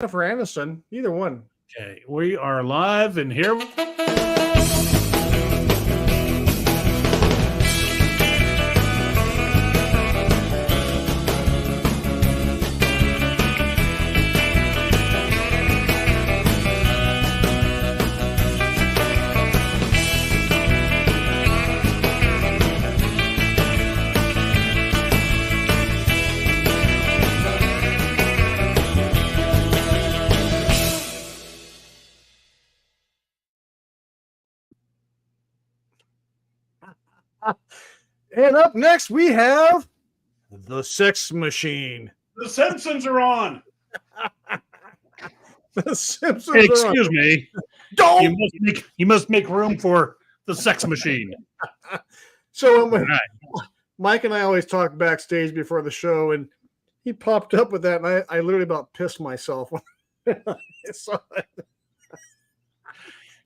Jennifer Aniston, either one. Okay, we are live, and here. And up next, we have the Sex Machine. The Simpsons are on. The Simpsons Hey, are excuse me. Don't. You must make room for the Sex Machine. So Right. Mike and I always talk backstage before the show, and he popped up with that, and I literally about pissed myself.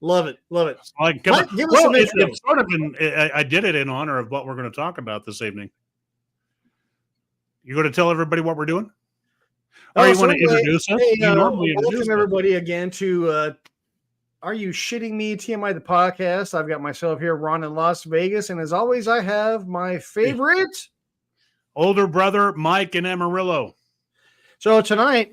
Love it. Like, Mike, give us some intro. it's sort of I did it in honor of what we're going to talk about this evening. You going to tell everybody what we're doing? Or you want to introduce us? Hey, You normally introduce welcome us. everybody again to Are You Shitting Me? TMI, the podcast. I've got myself here, Ron, in Las Vegas, and as always, I have my favorite Older brother, Mike in Amarillo. So tonight,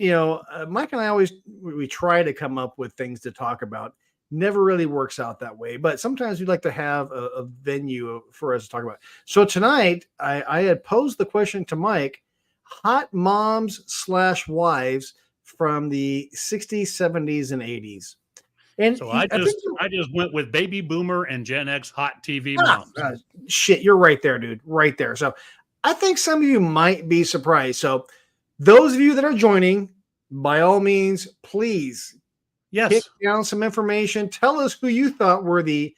Mike and I always we try to come up with things to talk about. Never really works out that way, but sometimes we'd like to have a venue for us to talk about. So tonight, I had posed the question to Mike: hot moms / wives from the 60s, 70s, and 80s. And so I just went with baby boomer and Gen X hot TV moms. Shit, you're right there, dude. Right there. So I think some of you might be surprised. So those of you that are joining, by all means, please pick down some information. Tell us who you thought were the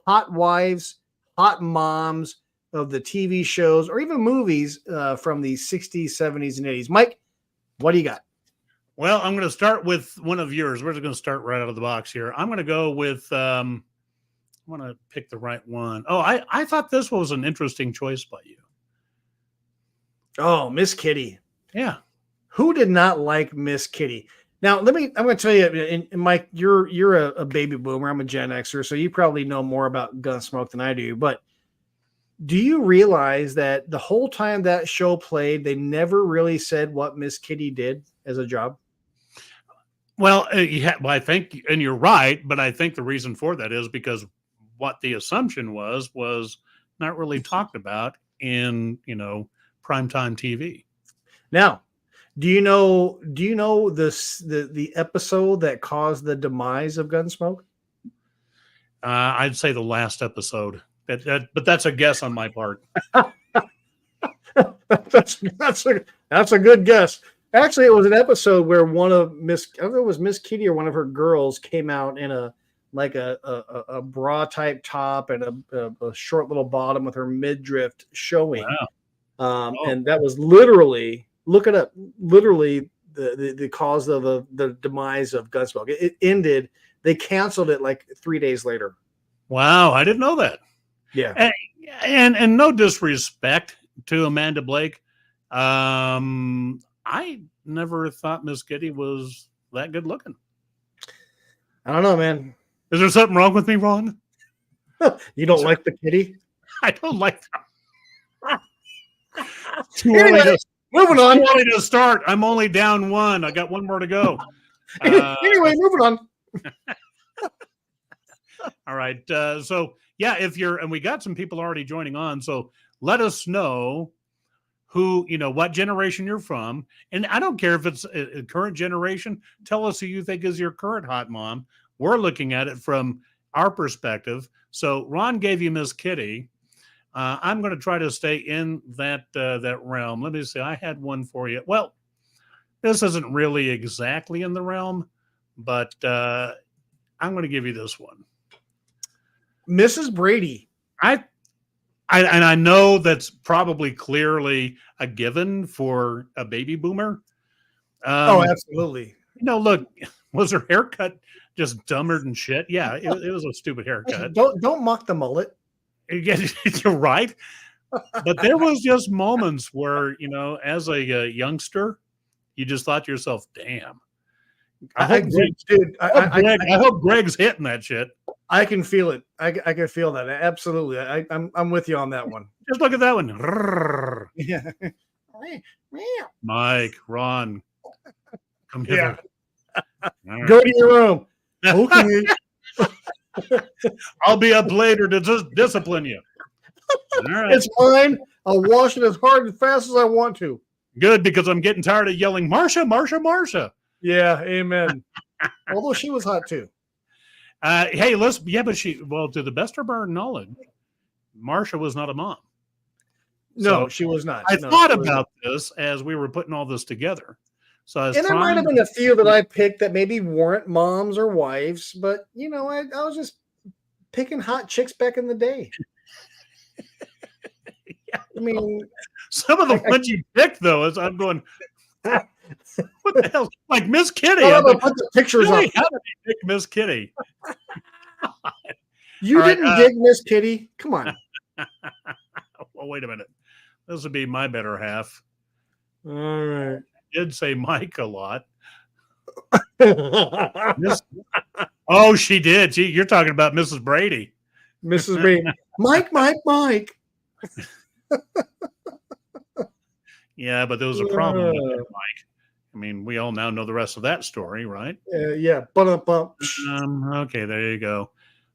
hot wives, hot moms of the TV shows or even movies from the 60s, 70s, and 80s. Mike, what do you got? Well, I'm going to start with one of yours. We're just going to start right out of the box here. I'm going to go with, I want to pick the right one. Oh, I thought this was an interesting choice by you. Oh, Miss Kitty. Yeah. Who did not like Miss Kitty? Now, I'm going to tell you, and Mike, you're a baby boomer. I'm a Gen Xer, so you probably know more about Gunsmoke than I do. But do you realize that the whole time that show played, they never really said what Miss Kitty did as a job? Well, I think, and you're right, but I think the reason for that is because what the assumption was not really talked about in, primetime TV. Now, do you know the episode that caused the demise of Gunsmoke? I'd say the last episode, but that's a guess on my part. that's a good guess. Actually, it was an episode where one of I don't know if it was Miss Kitty or one of her girls came out in a bra type top and a short little bottom with her midriff showing. Wow. And that was literally, look it up, literally the cause of the demise of Gunsmoke. It ended. They canceled it like 3 days later. Wow, I didn't know that. Yeah, and no disrespect to Amanda Blake, I never thought Miss Kitty was that good looking. I don't know, man. Is there something wrong with me, Ron? You don't like the kitty? I don't like that. Moving on. Too early to start. I'm only down one. I got one more to go. Anyway, moving on. All right. So yeah, and we got some people already joining on. So let us know who, what generation you're from. And I don't care if it's a current generation. Tell us who you think is your current hot mom. We're looking at it from our perspective. So Ron gave you Miss Kitty. I'm going to try to stay in that realm. Let me see. I had one for you. Well, this isn't really exactly in the realm, but I'm going to give you this one. Mrs. Brady. I know that's probably clearly a given for a baby boomer. Oh, absolutely. Look, was her haircut just dumber than shit? Yeah, it was a stupid haircut. Don't mock the mullet. You're right. But there was just moments where, as a youngster, you just thought to yourself, damn, Dude, I hope Greg's hitting that shit. I can feel it. I can feel that. Absolutely. I'm with you on that one. Just look at that one. Yeah. Mike, Ron, come hither. Right. Go to your room. Okay. I'll be up later to just discipline you. All right. It's fine. I'll wash it as hard and fast as I want to. Good, because I'm getting tired of yelling, Marsha, Marsha, Marsha. Yeah, amen. Although she was hot too. Hey, let's, to the best of our knowledge, Marsha was not a mom. No, she was not. I thought about this as we were putting all this together. So there might have been a few that I picked that maybe weren't moms or wives, but I was just picking hot chicks back in the day. Yeah, I mean, some of the ones you picked, though, is I'm going, what the hell? Like Miss Kitty. I'm gonna put the pictures really? up. How did you pick Miss Kitty? You didn't dig Miss Kitty? Come on. Well, wait a minute. This would be my better half. All right. Did say Mike a lot. Oh, she did. You're talking about Mrs. Brady. Mrs. Brady. Mike. Yeah, but there was a problem with that, Mike. I mean, we all now know the rest of that story, right? Yeah. Okay, there you go.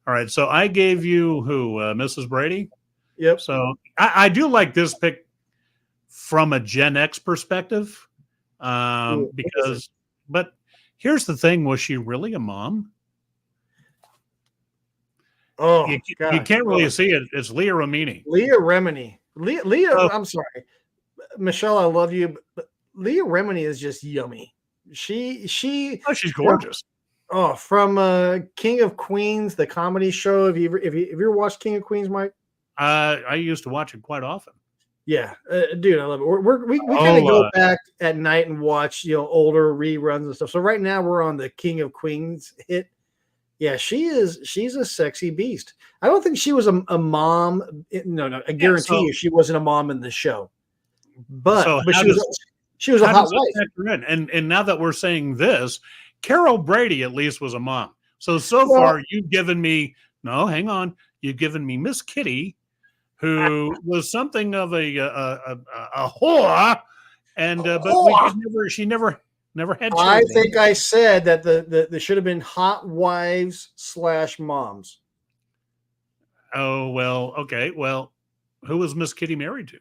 All right, so I gave you who? Mrs. Brady? Yep. So I do like this pick from a Gen X perspective. But here's the thing: was she really a mom? Oh, you can't really see it. It's Leah Remini. Leah Remini. Leah. I'm sorry, Michelle. I love you, but Leah Remini is just yummy. She's gorgeous. Oh, from King of Queens, the comedy show. Have you ever watched King of Queens, Mike? I used to watch it quite often. Yeah, dude, I love it. We kind of go back at night and watch older reruns and stuff. So right now we're on the King of Queens hit. Yeah, she's a sexy beast. I don't think she was a mom. No, I guarantee you she wasn't a mom in the show. But she was a hot wife. And now that we're saying this, Carol Brady at least was a mom. So far you've given me hang on. You've given me Miss Kitty, who was something of a whore, and but she never had children. I think I said that the should have been hot wives / moms. Oh well, okay. Well, who was Miss Kitty married to?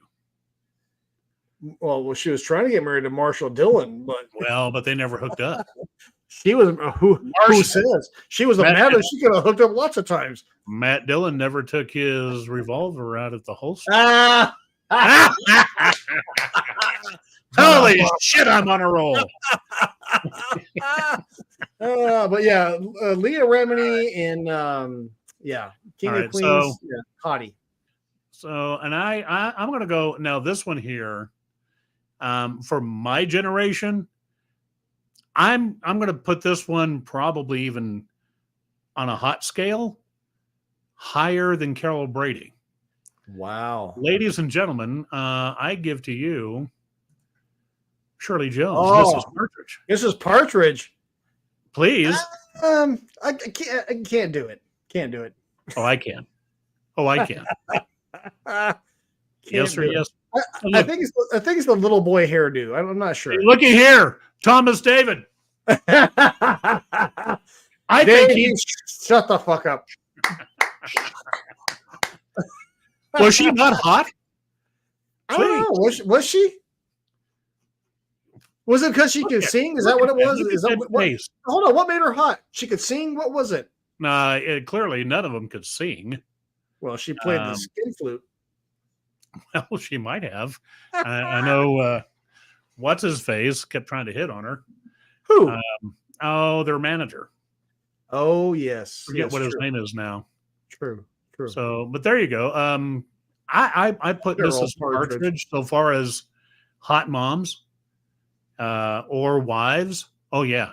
Well, she was trying to get married to Marshall Dillon, but they never hooked up. She was who says she was a man? She could have hooked up lots of times. Matt Dillon never took his revolver out of the holster. Holy shit! I'm on a roll. But yeah, Leah Remini and King of Queens, hottie. So, and I'm going to go now. This one here, for my generation, I'm going to put this one probably even on a hot scale, higher than Carol Brady. Wow, ladies and gentlemen, I give to you Shirley Jones. Mrs. Partridge. Mrs. Partridge, please. I can't do it. Can't do it. Oh, I can. Yes or yes? I think it's the little boy hairdo. I'm not sure. Hey, looky here, Thomas David. I think he's shut the fuck up. Was she not hot? I don't know. Was she? Was it because she could sing? Is that what it was? Is that what? Hold on. What made her hot? She could sing. What was it? Clearly none of them could sing. Well, she played the skin flute. Well, she might have. I know. What's his face kept trying to hit on her. Who? Their manager. Oh yes. Forget what his name is now. True. So, but there you go. I put Mrs. Partridge so far as hot moms, or wives. Oh yeah.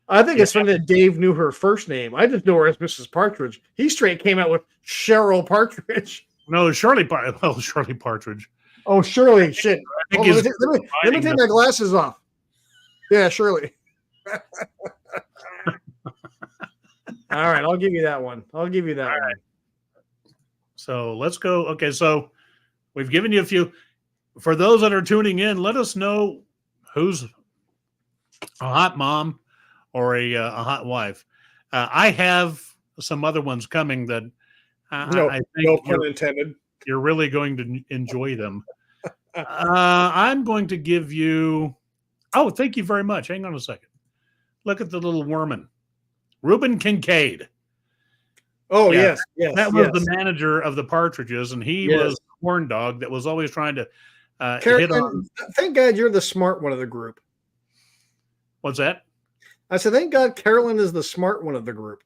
I think it's funny that Dave knew her first name. I just know her as Mrs. Partridge. He straight came out with Cheryl Partridge. No, Shirley Partridge. Oh, Shirley. Shit. Let me take my glasses off. Yeah, Shirley. All right, I'll give you that one. I'll give you that one. So let's go. Okay, so we've given you a few. For those that are tuning in, let us know who's a hot mom or a hot wife. I have some other ones coming that I No think pun intended. you're really going to enjoy them. I'm going to give you. Oh, thank you very much. Hang on a second. Look at the little worman, Reuben Kincaid. Oh, Yeah, yes. That was the manager of the Partridges, and he was a corn dog that was always trying to hit on. Thank God you're the smart one of the group. What's that? I said, thank God Carolyn is the smart one of the group.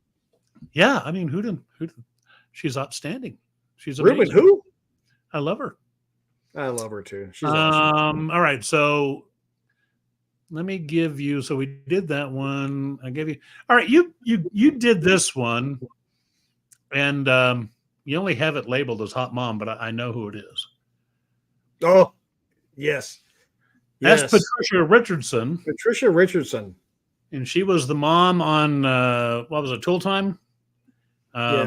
Yeah, I mean, who didn't? She's outstanding. She's Reuben. amazing. Who? I love her. I love her too. She's awesome. All right, so let me give you. So we did that one. I gave you. All right, you did this one, and you only have it labeled as Hot Mom, but I know who it is. Oh, yes. That's Patricia Richardson. Patricia Richardson. And she was the mom on what was it, Tool Time? Crap,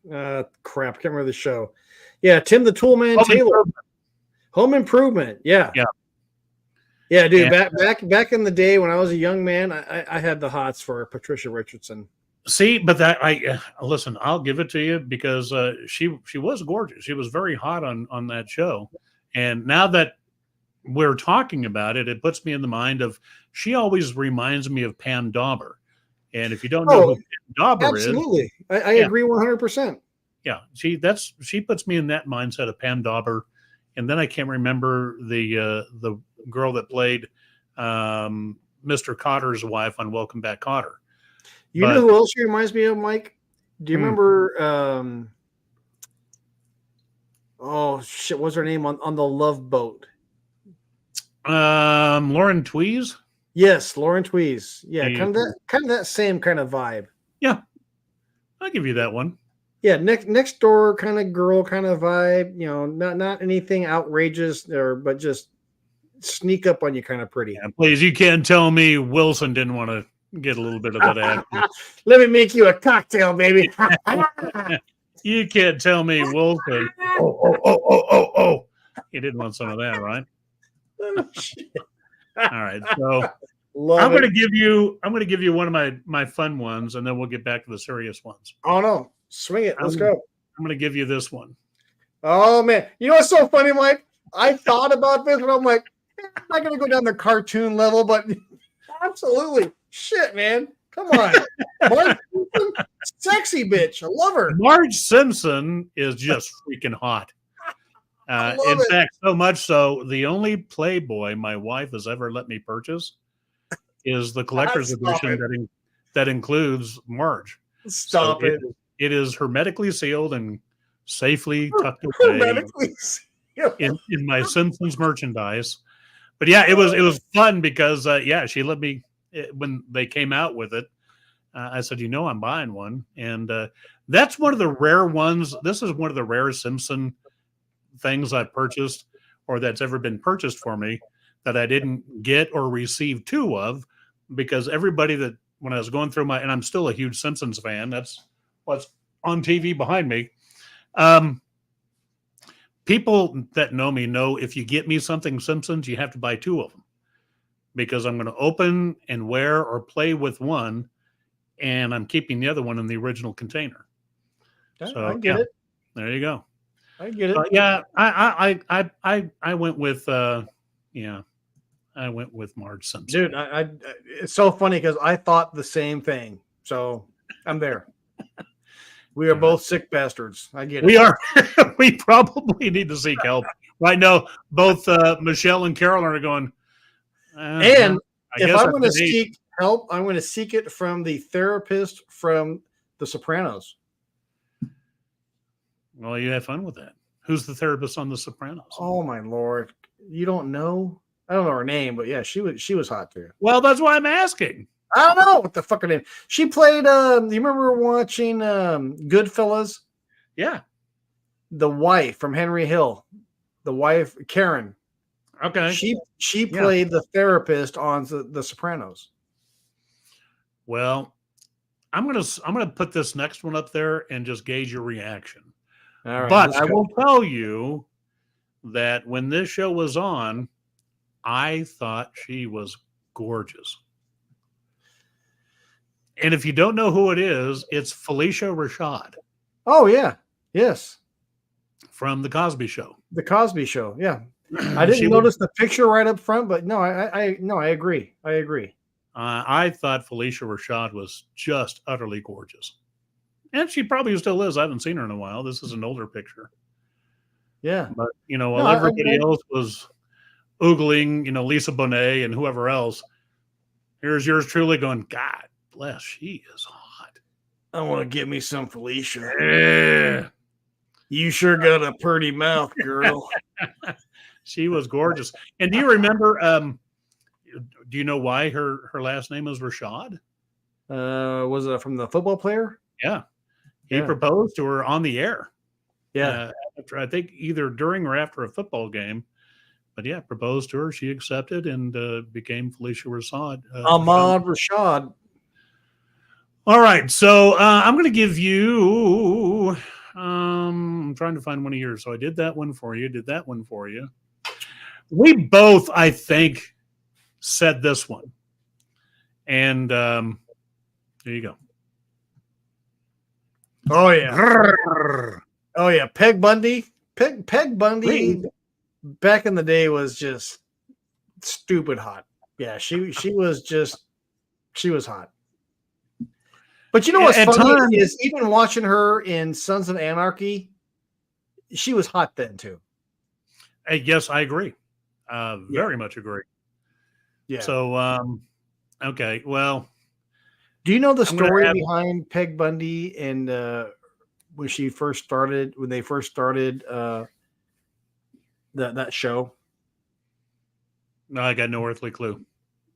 I can't remember the show. Yeah, Tim the Toolman Taylor. Home Improvement. Yeah, dude. Back in the day when I was a young man, I had the hots for Patricia Richardson. See, but listen, I'll give it to you because she was gorgeous. She was very hot on that show, and now that we're talking about it, it puts me in the mind of. She always reminds me of Pam Dauber, and if you don't know who Pam Dauber is, absolutely, I agree 100%. Yeah, she puts me in that mindset of Pam Dauber, and then I can't remember the girl that played Mr. Cotter's wife on Welcome Back, Kotter. You know who else she reminds me of, Mike? Do you remember? Oh shit, what's her name on the Love Boat? Lauren Tweez. Yes, Lauren Tweez. Yeah, kind of that same kind of vibe. Yeah, I'll give you that one. Yeah, next door kind of girl kind of vibe. You know, not anything outrageous but just sneak up on you kind of pretty. Yeah, please, you can't tell me Wilson didn't want to get a little bit of that action. Let me make you a cocktail, baby. You can't tell me Wilson. Oh. He didn't want some of that, right? Oh, shit. All right, so I'm going to give you one of my fun ones, and then we'll get back to the serious ones. Oh no, swing it! Let's go. I'm going to give you this one. Oh man, you know what's so funny, Mike? I thought about this, but I'm like, I'm not going to go down the cartoon level, but absolutely, shit, man, come on, Marge Simpson, sexy bitch, I love her. Marge Simpson is just freaking hot. In fact, so much so, the only Playboy my wife has ever let me purchase is the collector's edition that includes Marge. Stop it. It is hermetically sealed and safely tucked away in my Simpsons merchandise. But yeah, it was fun because she let me when they came out with it. I said, I'm buying one, and that's one of the rare ones. This is one of the rare Simpson things I've purchased or that's ever been purchased for me that I didn't get or receive two of, because everybody that when I was going through and I'm still a huge Simpsons fan, that's what's on TV behind me. People that know me know if you get me something Simpsons, you have to buy two of them, because I'm going to open and wear or play with one, and I'm keeping the other one in the original container. So I get it. There you go. I get it. I went with I went with Marge Simpson. Dude, it's so funny because I thought the same thing. So I'm there. We are both sick bastards. I get it. We are. We probably need to seek help right now. Both Michelle and Carol are going. And if I'm going to seek help, I'm going to seek it from the therapist from The Sopranos. Well, you have fun with that. Who's the therapist on The Sopranos? Oh my Lord. You don't know? I don't know her name, but yeah, she was hot too. Well, that's why I'm asking. I don't know what the fuck her name. She played you remember watching Goodfellas? Yeah. The wife from Henry Hill. The wife, Karen. Okay. She played the therapist on the Sopranos. Well, I'm gonna put this next one up there and just gauge your reaction. All right, But I will tell you that when this show was on, I thought she was gorgeous. And if you don't know who it is, it's Felicia Rashad. Oh yeah, yes, from the Cosby Show. The Cosby Show. Yeah, I didn't notice the picture right up front, but no, I agree. I agree. I thought Felicia Rashad was just utterly gorgeous, and she probably still is. I haven't seen her in a while. This is an older picture. Yeah, but while everybody else was oogling, Lisa Bonet and whoever else, here's yours truly going, God bless, she is hot. I want to get me some Felicia. Yeah. You sure got a pretty mouth, girl. She was gorgeous. And do you remember? Do you know why her last name is Rashad? Was it from the football player? Yeah, he proposed to her on the air. Yeah, after, I think either during or after a football game. But yeah, proposed to her. She accepted and became Felicia Rashad. Ahmad Rashad. All right, so I'm going to give you. I'm trying to find one of yours. So I did that one for you. Did that one for you. We both, I think, said this one. And there you go. Oh yeah. Oh yeah. Peg Bundy. Peg Bundy back in the day was just stupid hot. Yeah, she was hot. But you know what's funny is even watching her in Sons of Anarchy, she was hot then too. Yes, I agree. Very much agree. Yeah. So, okay. Well, do you know the story behind Peg Bundy and when they first started that show? No, I got no earthly clue.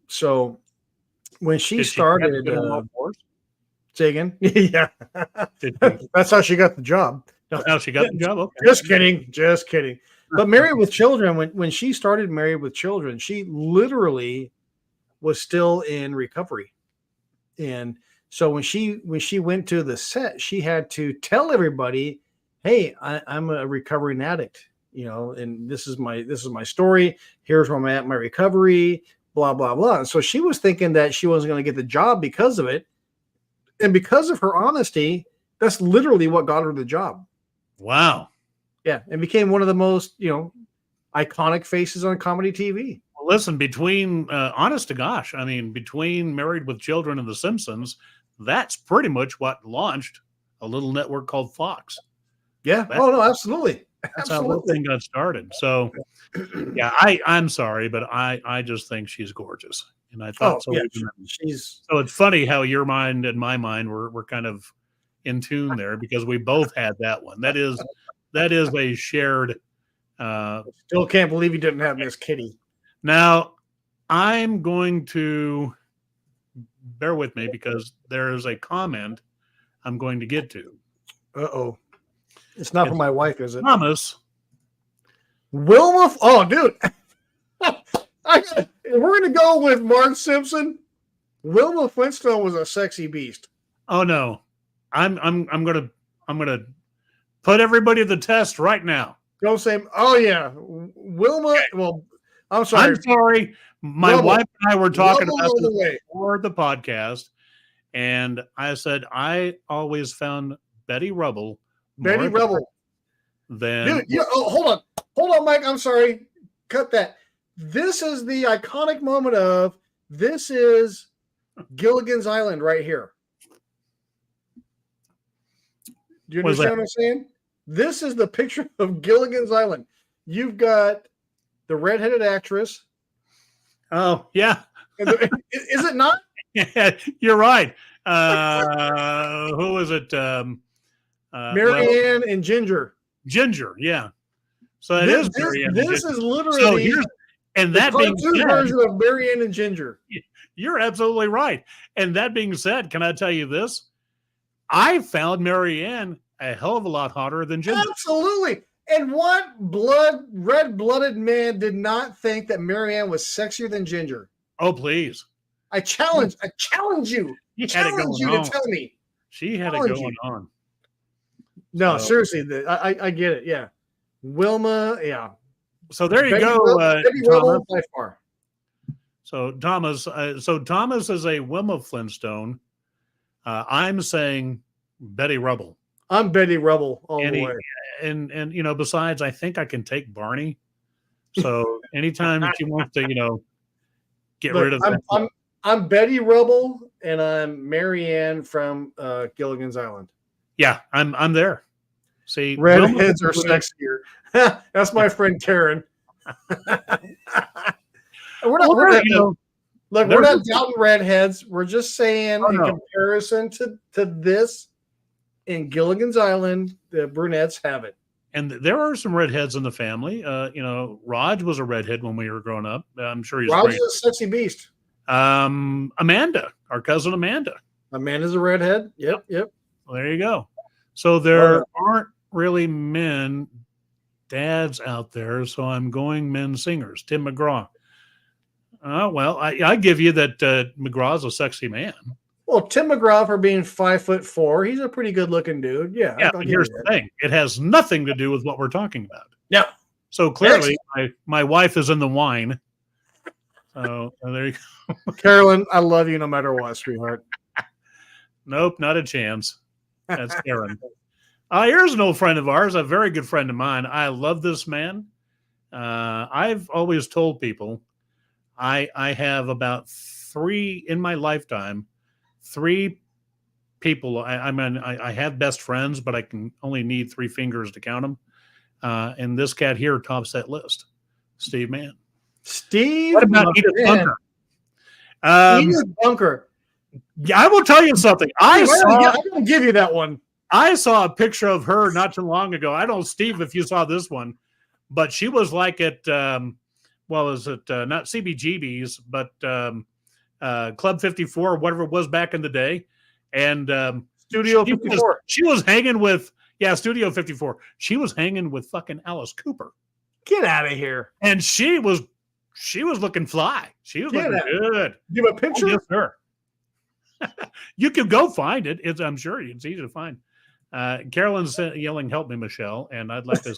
So when she started, say again? Yeah. That's how she got the job. No, how she got the job? Okay. Just kidding. But Married with Children, when she started Married with Children, she literally was still in recovery. And so when she went to the set, she had to tell everybody, hey, I'm a recovering addict, and this is my story. Here's where I'm at in my recovery, blah, blah, blah. And so she was thinking that she wasn't going to get the job because of it. And because of her honesty, that's literally what got her the job. Wow. Yeah. And became one of the most, iconic faces on comedy TV. Well, listen, between honest to gosh, I mean, between Married with Children and The Simpsons, that's pretty much what launched a little network called Fox. Yeah. No, absolutely. That's how the thing got started. So, yeah, I'm sorry, but I just think she's gorgeous. And I thought so. Yeah, so it's funny how your mind and my mind were kind of in tune there because we both had that one. That is a shared. Still can't believe you didn't have Miss Kitty. Now, I'm going to bear with me because there is a comment I'm going to get to. Uh-oh. It's not for my wife, is it? Thomas. Wilma. Oh, dude. We're going to go with Mark Simpson. Wilma Flintstone was a sexy beast. Oh no. I'm going to put everybody to the test right now. Don't say, oh yeah. Wilma. Well, I'm sorry. I'm sorry. My wife and I were talking about this before the podcast, and I said I always found Betty Rubble. Then, dude, hold on, Mike. I'm sorry. Cut that. This is the iconic moment of this is Gilligan's Island right here. Do you understand what I'm saying? This is the picture of Gilligan's Island. You've got the redheaded actress. Oh, yeah. Is it not? Yeah, you're right. Who is it? Marianne and Ginger. Ginger, yeah. So this is literally and that being said, version of Marianne and Ginger. You're absolutely right. And that being said, can I tell you this? I found Marianne a hell of a lot hotter than Ginger. Absolutely. And what red-blooded man did not think that Marianne was sexier than Ginger? Oh, please. I challenge you. She had it Challenge going you on. to tell me. She had it Challenge going you. on. No, So- seriously, I get it. Yeah, Wilma. Yeah. So there you Betty go, Betty Thomas. Rubble by far. So Thomas is a Wilma Flintstone. I'm saying Betty Rubble. I'm Betty Rubble all the way. And you know, besides, I think I can take Barney. So anytime that you want to, you know, get Look, rid of that. I'm Betty Rubble, and I'm Marianne from Gilligan's Island. Yeah, I'm there. See, Redheads are sexier. That's my friend Karen. we're not doubting redheads. We're just saying comparison to this in Gilligan's Island, the brunettes have it. And there are some redheads in the family. You know, Raj was a redhead when we were growing up. I'm sure he's Raj is a sexy beast. Amanda, our cousin Amanda. Amanda's a redhead. Yep. Well, there you go. So there aren't really dads out there. So I'm going men singers. Tim McGraw. Well, I give you that McGraw's a sexy man. Well, Tim McGraw, for being 5'4", he's a pretty good looking dude. Yeah. But here's the thing. It has nothing to do with what we're talking about. No. So clearly my wife is in the wine. So there you go. Carolyn, I love you no matter what, sweetheart. Nope, not a chance. That's Karen. Here's an old friend of ours, a very good friend of mine. I love this man. I've always told people I have about 3 in my lifetime, 3 people. I have best friends, but I can only need 3 fingers to count them. And this cat here tops that list. Steve Mann. Steve. What about Edith Bunker? Edith Bunker. Yeah, I will tell you something. I'm going to give you that one. I saw a picture of her not too long ago. I don't know, Steve, if you saw this one, but she was like at, is it not CBGB's, but Club 54, whatever it was back in the day. And Studio 54. She was hanging with, Studio 54. She was hanging with fucking Alice Cooper. Get out of here. And she was looking fly. She was looking good. Give a picture? Oh, yes, sir. You can go find it. I'm sure it's easy to find. Carolyn's yelling, "Help me, Michelle!" And I'd like to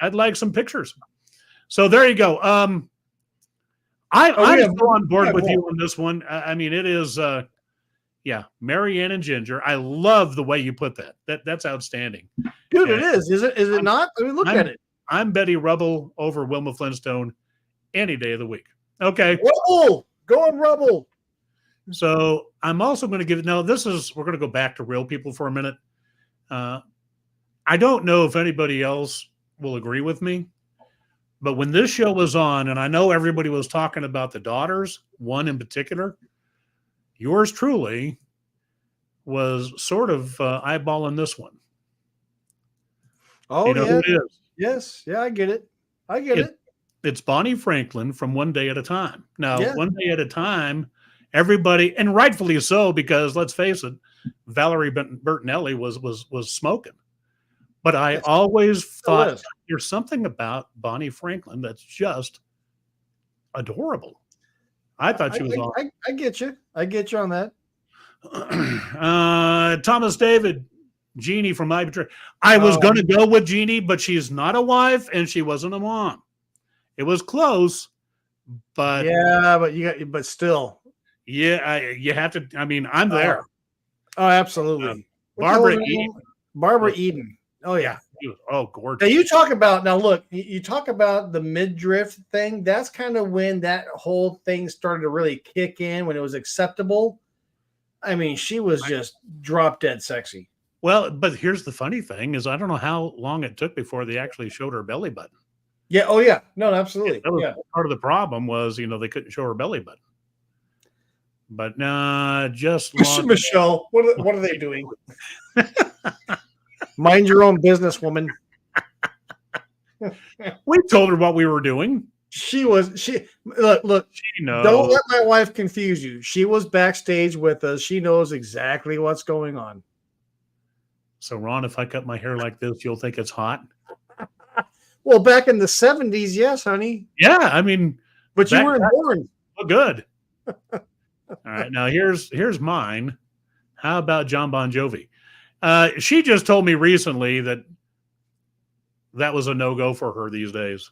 I'd like some pictures. So there you go. I'm still on board with you on this one. I mean, it is, Marianne and Ginger. I love the way you put that. That's outstanding, dude. It is. Is it not? I mean, look at it. I'm Betty Rubble over Wilma Flintstone any day of the week. Okay, Rubble, going Rubble. So I'm also going to give it. Now, we're going to go back to real people for a minute. I don't know if anybody else will agree with me, but when this show was on, and I know everybody was talking about the daughters, one in particular, yours truly was sort of eyeballing this one. Oh, you know who it is? Yes. Yeah, I get it. It's Bonnie Franklin from One Day at a Time. Now, One Day at a Time, everybody, and rightfully so, because let's face it, Valerie Bertinelli was smoking. But I always thought there's something about Bonnie Franklin that's just adorable. I thought she was awesome. I get you. I get you on that. Thomas David, Jeannie from I Betray. I was going to go with Jeannie, but she's not a wife and she wasn't a mom. It was close, but but still. Yeah, you have to. I mean, I'm there. Oh, absolutely. Barbara Eden. Barbara Eden. Oh yeah. Gorgeous. Now you talk about the midriff thing. That's kind of when that whole thing started to really kick in, when it was acceptable. I mean, she was just drop dead sexy. Well, but here's the funny thing is I don't know how long it took before they actually showed her belly button. Yeah. Oh yeah. No, absolutely. That was part of the problem was, they couldn't show her belly button. But just Michelle, what are they doing? Mind your own business, woman. We told her what we were doing. Look. She knows. Don't let my wife confuse you. She was backstage with us. She knows exactly what's going on. So, Ron, if I cut my hair like this, you'll think it's hot? Well, back in the 70s, yes, honey. Yeah, I mean, but you weren't born. Well, good. All right, now here's mine. How about John Bon Jovi? She just told me recently that was a no-go for her these days.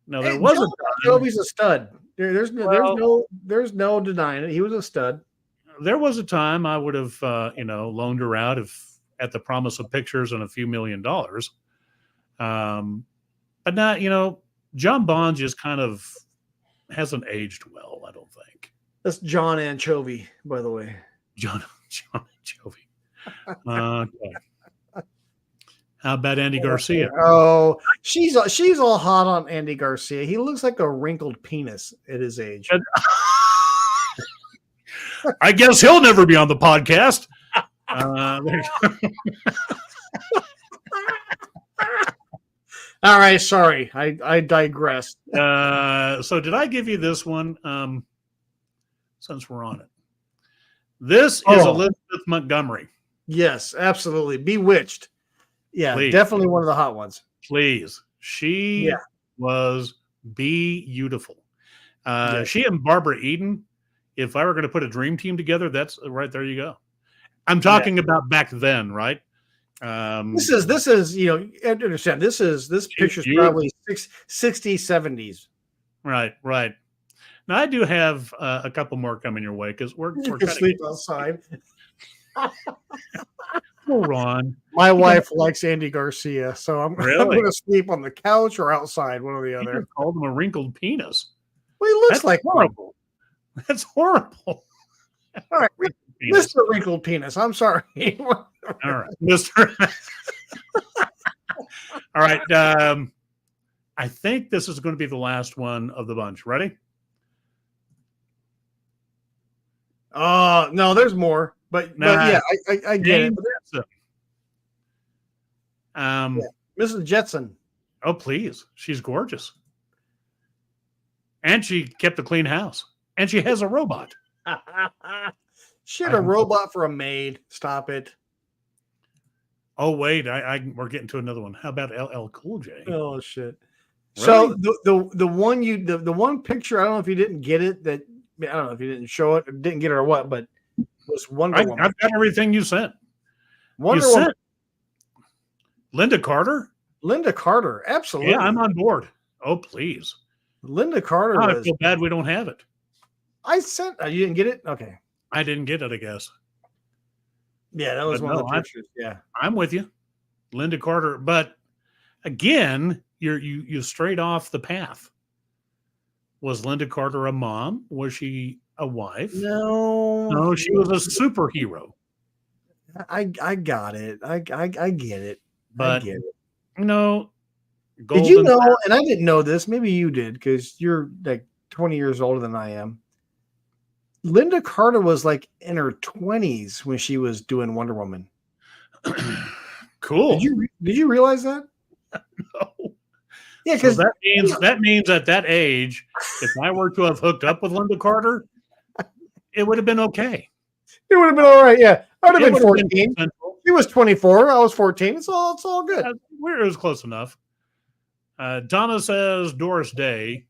Now there was John a Bon time, Jovi's a stud. There's no denying it. He was a stud. there was a time I would have loaned her out if at the promise of pictures and a few $1 million. But not, John Bon just kind of hasn't aged well, I don't think. That's John Anchovy, by the way. John Jovi. Okay. How about Andy Garcia? Oh, she's all hot on Andy Garcia. He looks like a wrinkled penis at his age. I guess he'll never be on the podcast. All right, sorry, I digressed. So did I give you this one? Since we're on it, this is Elizabeth Montgomery. Yes, absolutely. Bewitched. Yeah, Please. Definitely one of the hot ones. Please, she was beautiful. She and Barbara Eden. If I were going to put a dream team together, that's right there. You go. I'm talking about back then, right? This is understand. This picture's probably 60s, 70s. Right. Now I do have a couple more coming your way because we're You can sleep outside. Ron. My wife likes Andy Garcia, so I'm Really? going to sleep on the couch or outside, one or the other. You called him a wrinkled penis. Well, he looks That's like horrible. That's horrible. All right, Mr. Wrinkled Penis. I'm sorry. All right, Mr. All right. I think this is going to be the last one of the bunch. Ready? No, there's more, but yeah, I get it. Mrs. Jetson. Oh, please. She's gorgeous. And she kept a clean house. And she has a robot. She had a robot for a maid. Stop it. Oh, wait. We're getting to another one. How about LL Cool J? Oh, shit. Really? So the one picture, I don't know if you didn't get it, I don't know if you didn't show it or didn't get it or what, but it was Wonder Woman. I've got everything you sent. Wonder Woman. Sent Linda Carter? Linda Carter, absolutely. Yeah, I'm on board. Oh, please. Linda Carter I feel bad we don't have it. I sent. You didn't get it? Okay. I didn't get it, I guess. Yeah, that was one of the pictures. Yeah, I'm with you, Linda Carter. But again, you strayed off the path. Was Linda Carter a mom? Was she a wife? No, she was a superhero. I got it. I get it. But I get it. Did you know? And I didn't know this. Maybe you did because you're like 20 years older than I am. Linda Carter was like in her 20s when she was doing Wonder Woman. Cool. Did you realize that? No. Yeah, because that means at that age, if I were to have hooked up with Linda Carter, it would have been okay. It would have been all right. Yeah, I would have been 14. She was 24. I was 14. It's all good. It was close enough. Donna says Doris Day.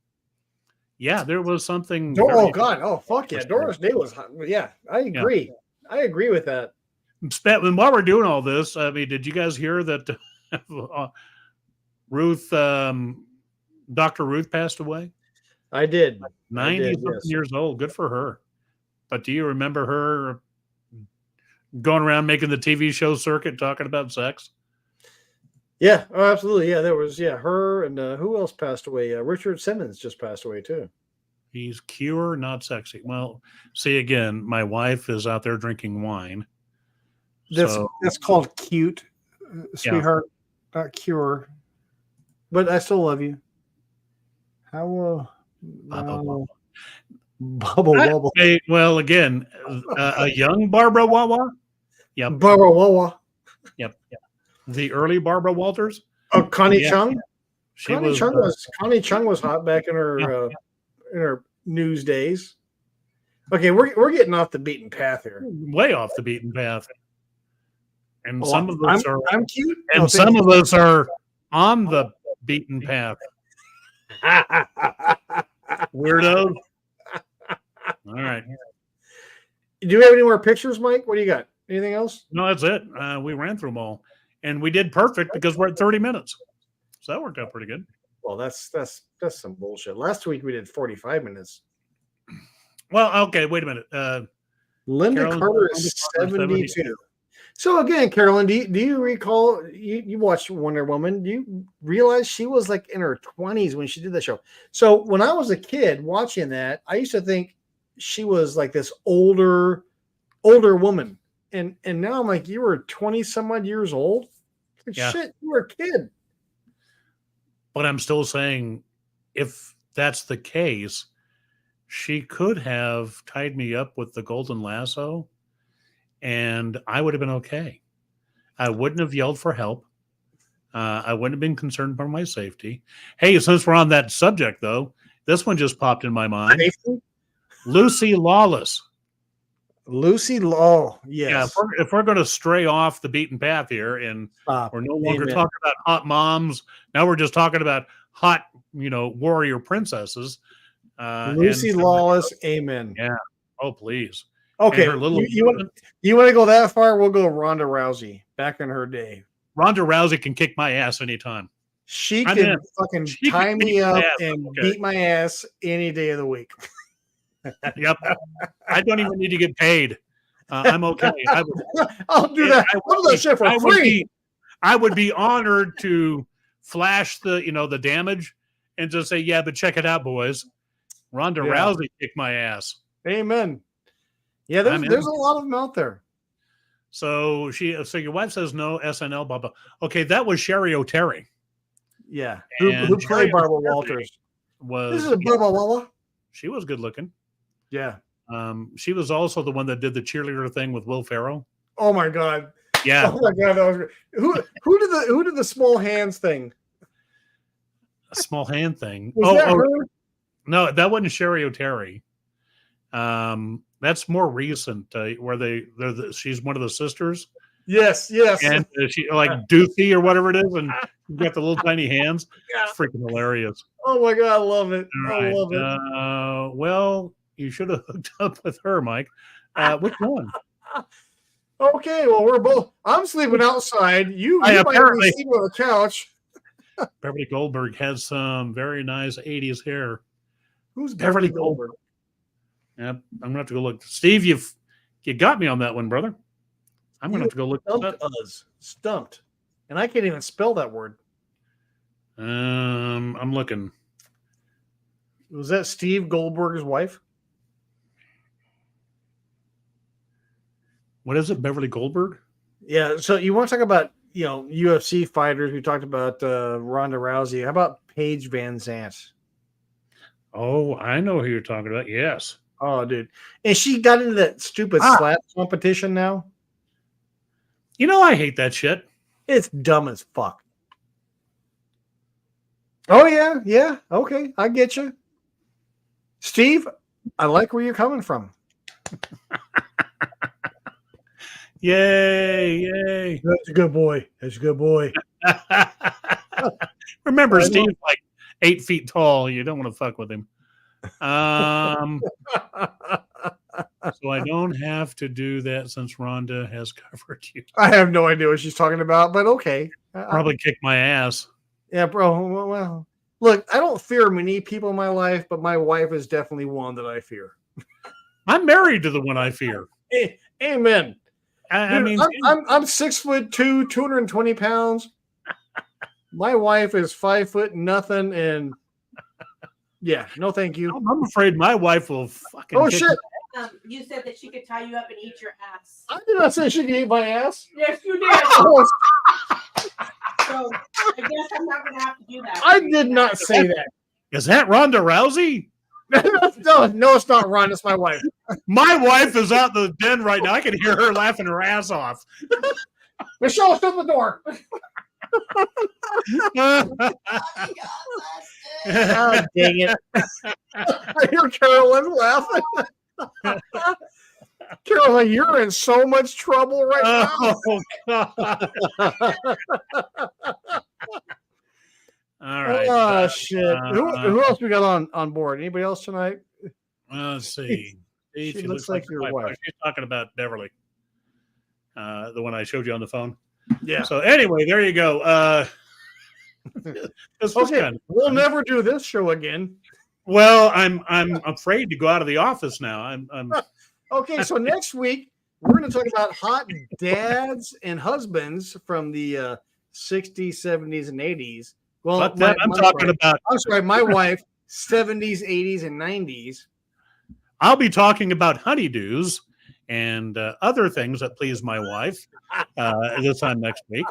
Yeah, there was something. Oh God! Oh fuck yeah! Doris Day was. Yeah, I agree. Yeah. I agree with that. And while we're doing all this, I mean, did you guys hear that Ruth, Dr. Ruth, passed away? I did. 90-something years old. Good for her. But do you remember her going around making the TV show circuit talking about sex? Yeah, oh, absolutely. Yeah, there was her and who else passed away? Richard Simmons just passed away too. He's cure, not sexy. Well, see again, my wife is out there drinking wine. That's called cute, sweetheart, not cure. But I still love you. How Bubble Wobble. Hey, well, again, a young Barbara Wawa. Yep. Barbara Wawa. Yep. The early Barbara Walters. Oh, Connie Chung. Connie Chung was hot back in her news days. Okay, we're getting off the beaten path here. Way off the beaten path. And some of us are. I'm cute. And some of us are on the beaten path. Weirdo. All right. Do you have any more pictures, Mike? What do you got? Anything else? No, that's it. We ran through them all, and we did perfect because we're at 30 minutes. So that worked out pretty good. Well, that's some bullshit. Last week we did 45 minutes. Well, okay, wait a minute. Linda Carter is 72. So again, Carolyn, do you recall you watched Wonder Woman? Do you realize she was like in her 20s when she did the show? So when I was a kid watching that, I used to think she was like this older woman. And now I'm like, you were 20 some odd years old? Like, yeah. Shit, you were a kid. But I'm still saying, if that's the case, she could have tied me up with the golden lasso and I would have been okay. I wouldn't have yelled for help. I wouldn't have been concerned for my safety. Hey, since we're on that subject, though, this one just popped in my mind. Safety? Lucy Lawless. Lucy Law, yes. Yeah, if we're going to stray off the beaten path here, and we're no longer talking about hot moms, now we're just talking about hot, warrior princesses. Lucy Lawless, amen. Yeah. Oh, please. Okay, you want to go that far? We'll go Ronda Rousey back in her day. Ronda Rousey can kick my ass anytime. She can fucking tie me up and beat my ass any day of the week. Yep. I don't even need to get paid. I'm okay. I'll do that. I'll do that shit for free. I would be honored to flash the damage and just say, yeah, but check it out, boys. Ronda Rousey kicked my ass. Amen. Yeah, there's a lot of them out there. So your wife says no, SNL, blah, blah. Okay, that was Sherry O'Terry. Yeah. Who played Barbara Walters? This is Barbara Walters. She was good looking. Yeah. She was also the one that did the cheerleader thing with Will Ferrell. Oh my God. Yeah. Oh my God. That was great. Who did the small hands thing? A small hand thing. Was that her? No, that wasn't Sherry O'Terry. That's more recent, where she's one of the sisters. Yes. And she like Doofy or whatever it is, and you got the little tiny hands. Yeah. It's freaking hilarious. Oh my God, I love it. Right. I love it. Well, you should have hooked up with her, Mike. Which one? Okay, well I'm sleeping outside. You might be sleeping on the couch. Beverly Goldberg has some very nice 80s hair. Who's Beverly Goldberg? Yep, I'm gonna have to go look. Steve, you got me on that one, brother. I'm gonna have to go look. Stumped, and I can't even spell that word. I'm looking. Was that Steve Goldberg's wife? What is it, Beverly Goldberg? Yeah. So you want to talk about UFC fighters? We talked about Ronda Rousey. How about Paige Van Zant? Oh, I know who you're talking about. Yes. Oh, dude. And she got into that stupid slap competition now. I hate that shit. It's dumb as fuck. Oh, yeah. Yeah. Okay. I get you. Steve, I like where you're coming from. Yay. That's a good boy. Remember, Steve's like 8 feet tall. You don't want to fuck with him. So I don't have to do that since Rhonda has covered you. I have no idea what she's talking about, but okay. Probably kick my ass. Yeah, bro. Well, look, I don't fear many people in my life, but my wife is definitely one that I fear. I'm married to the one I fear. Amen. I mean, I'm 6'2", 220 pounds. My wife is 5 foot nothing, and yeah, no, thank you. I'm afraid my wife will fucking. Oh shit! You said that she could tie you up and eat your ass. I did not say she could eat my ass. Yes, you did. So I guess I'm not going to have to do that. I did not say that. Is that Ronda Rousey? No, it's not Ron. It's my wife. My wife is out in the den right now. I can hear her laughing her ass off. Michelle, shut the door. Oh, dang it. I hear Carolyn laughing. Carolyn, you're in so much trouble right now. Oh, God. All right. Oh, shit. Who else we got on board? Anybody else tonight? Let's see. She looks like your my wife. She's talking about Beverly, the one I showed you on the phone. Yeah. So anyway, there you go. This was Okay, kind of we'll fun. never do this show again. Well, I'm afraid to go out of the office now. I'm Okay, so next week we're going to talk about hot dads and husbands from the 60s, 70s, and 80s. Well, fuck that. I'm talking about. I'm sorry, my wife, 70s, 80s, and 90s. I'll be talking about honeydews and other things that please my wife this time next week,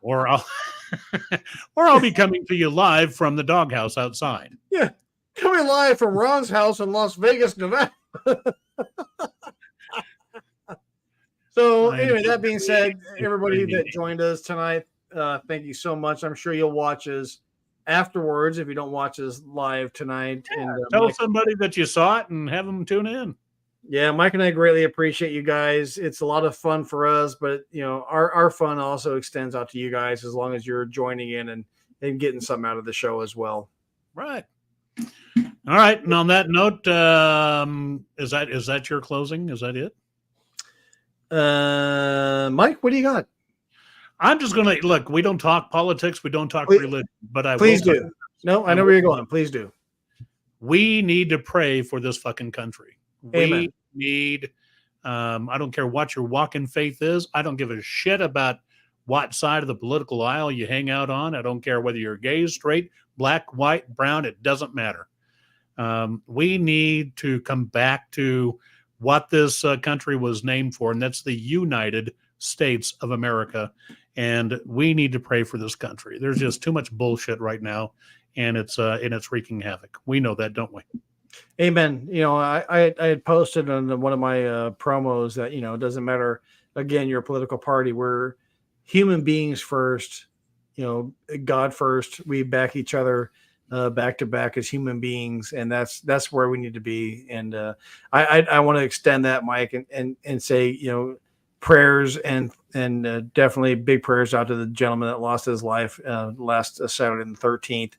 or I'll be coming to you live from the doghouse outside. Yeah, coming live from Ron's house in Las Vegas, Nevada. So anyway, that being said, everybody that joined us tonight, thank you so much. I'm sure you'll watch us afterwards if you don't watch us live tonight. Yeah, and tell somebody that you saw it and have them tune in. Yeah, Mike and I greatly appreciate you guys. It's a lot of fun for us, but our fun also extends out to you guys as long as you're joining in and getting something out of the show as well. Right. All right. And on that note, is that your closing? Is that it? Mike, what do you got? I'm just gonna look. We don't talk politics. We don't talk religion. But I please will do. No, I know where you're going. Please do. We need to pray for this fucking country. Amen. We need. I don't care what your walk-in faith is. I don't give a shit about what side of the political aisle you hang out on. I don't care whether you're gay, straight, black, white, brown. It doesn't matter. We need to come back to what this country was named for, and that's the United States of America. And we need to pray for this country. There's just too much bullshit right now, and it's wreaking havoc. We know that, don't we? Amen. I had posted on one of my promos that it doesn't matter. Again, your political party. We're human beings first. God first. We back each other back to back as human beings, and that's where we need to be. And I want to extend that, Mike, and say prayers and definitely big prayers out to the gentleman that lost his life last Saturday the 13th,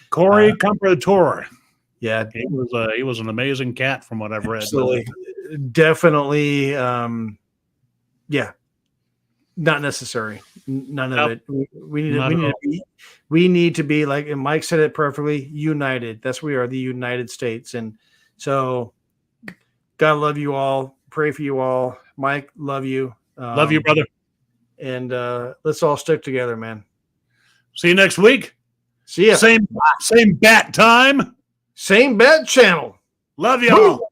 Corey Comprador. Yeah, he was an amazing cat from what I've read. Absolutely, definitely. Yeah, not necessary. None of it. We need to be like, and Mike said it perfectly. United. That's we are the United States, and so God love you all. Pray for you all. Mike, love you. Love you, brother. And let's all stick together, man. See you next week. See ya. Same bat time. Same bat channel. Love you all.